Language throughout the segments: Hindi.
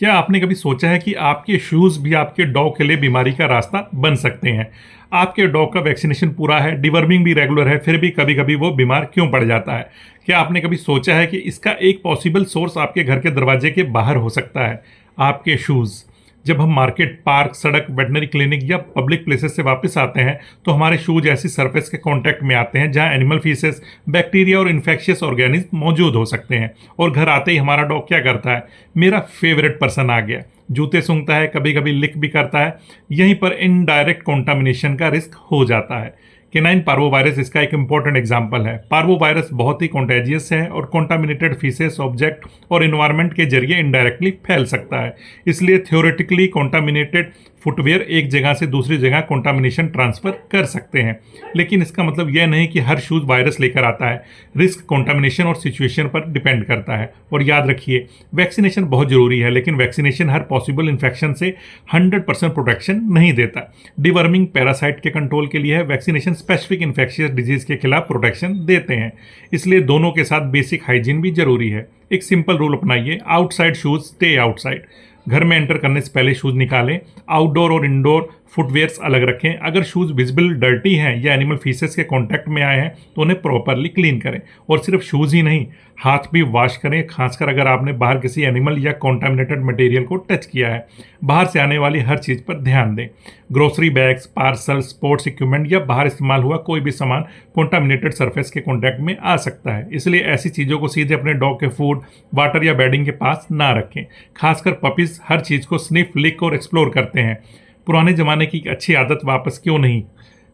क्या आपने कभी सोचा है कि आपके शूज़ भी आपके डॉग के लिए बीमारी का रास्ता बन सकते हैं? आपके डॉग का वैक्सीनेशन पूरा है, डिवर्मिंग भी रेगुलर है, फिर भी कभी-कभी वो बीमार क्यों पड़ जाता है? क्या आपने कभी सोचा है कि इसका एक पॉसिबल सोर्स आपके घर के दरवाजे के बाहर हो सकता है? आपके शूज़। जब हम मार्केट, पार्क, सड़क, वेटनरी क्लिनिक या पब्लिक प्लेसेस से वापस आते हैं, तो हमारे शूज ऐसी सरफेस के कांटेक्ट में आते हैं जहां एनिमल फीसेस, बैक्टीरिया और इन्फेक्शियस ऑर्गेनिज्म मौजूद हो सकते हैं। और घर आते ही हमारा डॉग क्या करता है? मेरा फेवरेट पर्सन आ गया। जूते सूंघता है, कभी कभी लिक भी करता है। यहीं पर इनडायरेक्ट कॉन्टामिनेशन का रिस्क हो जाता है। केनाइन पार्वोवायरस इसका एक इंपॉर्टेंट एग्जाम्पल है। पार्वोवायरस बहुत ही कॉन्टेजियस है और कॉन्टामिनेटेड फीसेस, ऑब्जेक्ट और इन्वायरमेंट के जरिए इनडायरेक्टली फैल सकता है। इसलिए थ्योरेटिकली कॉन्टामिनेटेड फुटवेयर एक जगह से दूसरी जगह कॉन्टामिनेशन ट्रांसफर कर सकते हैं, लेकिन इसका मतलब यह नहीं कि हर शूज वायरस लेकर आता है। रिस्क कॉन्टामिनेशन और सिचुएशन पर डिपेंड करता है। और याद रखिए, वैक्सीनेशन बहुत जरूरी है, लेकिन वैक्सीनेशन हर पॉसिबल इन्फेक्शन से 100% प्रोटेक्शन नहीं देता। डिवर्मिंग पैरासाइट के कंट्रोल के लिए है, वैक्सीनेशन स्पेसिफिक इन्फेक्शियस डिजीज के खिलाफ प्रोटेक्शन देते हैं। इसलिए दोनों के साथ बेसिक हाइजीन भी जरूरी है। एक सिंपल रूल अपनाइए, आउटसाइड शूज स्टे आउटसाइड। घर में एंटर करने से पहले शूज निकालें। आउटडोर और इंडोर फुटवेयर्स अलग रखें। अगर शूज विजिबल डर्टी हैं या एनिमल फीसेस के कांटेक्ट में आए हैं तो उन्हें प्रॉपरली क्लीन करें। और सिर्फ शूज ही नहीं, हाथ भी वॉश करें, खासकर अगर आपने बाहर किसी एनिमल या कॉन्टामिनेटेड मटेरियल को टच किया है। बाहर से आने वाली हर चीज़ पर ध्यान दें। Grocery bags, parcel, sports equipment या बाहर इस्तेमाल हुआ कोई भी सामान कॉन्टामिनेटेड सरफेस के कॉन्टैक्ट में आ सकता है। इसलिए ऐसी चीज़ों को सीधे अपने डॉग के फूड, वाटर या बेडिंग के पास ना रखें। खासकर पपीज हर चीज़ को स्निफ, लिक और एक्सप्लोर करते हैं। पुराने ज़माने की अच्छी आदत वापस क्यों नहीं?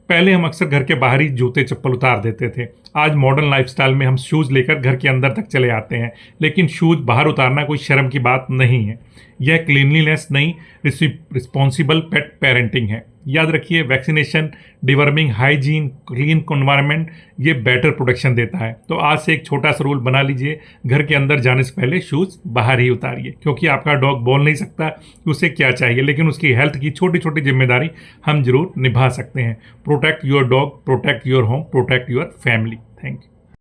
पहले हम अक्सर घर के बाहर ही जूते चप्पल उतार देते थे। आज मॉडर्न लाइफस्टाइल में हम शूज़ लेकर घर के अंदर तक चले आते हैं, लेकिन शूज़ बाहर उतारना कोई शर्म की बात नहीं है। यह क्लीनलीनेस नहीं, रिस्पॉन्सिबल पेट पेरेंटिंग है। याद रखिए, vaccination, deworming, hygiene, clean environment ये बेटर प्रोटेक्शन देता है। तो आज से एक छोटा सा रूल बना लीजिए, घर के अंदर जाने से पहले शूज़ बाहर ही उतारिए। क्योंकि आपका डॉग बोल नहीं सकता कि उसे क्या चाहिए, लेकिन उसकी हेल्थ की छोटी छोटी जिम्मेदारी हम जरूर निभा सकते हैं। Protect your dog, protect your home, protect your family. Thank you.